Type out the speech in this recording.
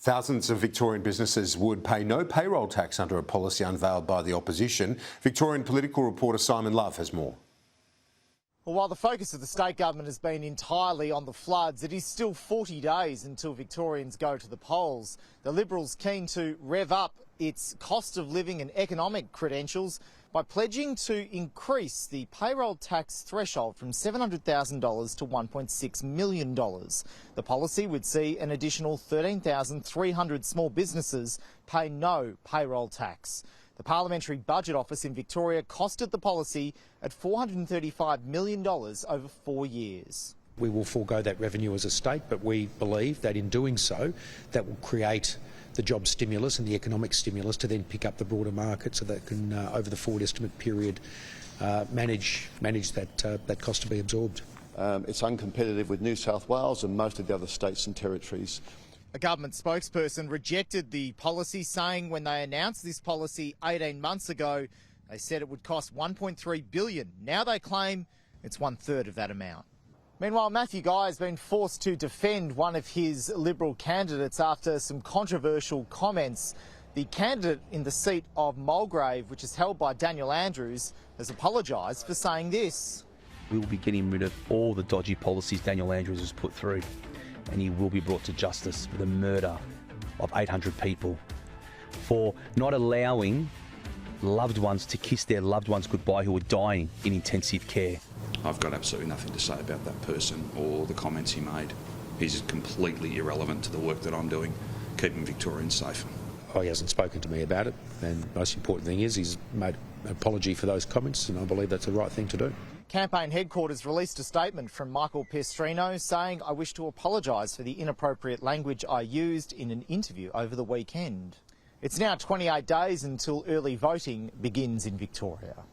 Thousands of Victorian businesses would pay no payroll tax under a policy unveiled by the opposition. Victorian political reporter Simon Love has more. Well, while the focus of the state government has been entirely on the floods, it is still 40 days until Victorians go to the polls. The Liberals keen to rev up its cost of living and economic credentials by pledging to increase the payroll tax threshold from $700,000 to $1.6 million. The policy would see an additional 13,300 small businesses pay no payroll tax. The Parliamentary Budget Office in Victoria costed the policy at $435 million over 4 years. We will forego that revenue as a state, but we believe that in doing so, that will create the job stimulus and the economic stimulus to then pick up the broader market so that can, over the forward estimate period, manage that cost to be absorbed. It's uncompetitive with New South Wales and most of the other states and territories. A government spokesperson rejected the policy, saying when they announced this policy 18 months ago, they said it would cost $1.3 billion. Now they claim it's 1/3 of that amount. Meanwhile, Matthew Guy has been forced to defend one of his Liberal candidates after some controversial comments. The candidate in the seat of Mulgrave, which is held by Daniel Andrews, has apologised for saying this. We will be getting rid of all the dodgy policies Daniel Andrews has put through, and he will be brought to justice for the murder of 800 people, for not allowing loved ones to kiss their loved ones goodbye who are dying in intensive care. I've got absolutely nothing to say about that person or the comments he made. He's completely irrelevant to the work that I'm doing, keeping Victorians safe. Oh, he hasn't spoken to me about it, and the most important thing is he's made an apology for those comments, and I believe that's the right thing to do. Campaign headquarters released a statement from Michael Pestrino saying, "I wish to apologise for the inappropriate language I used in an interview over the weekend." It's now 28 days until early voting begins in Victoria.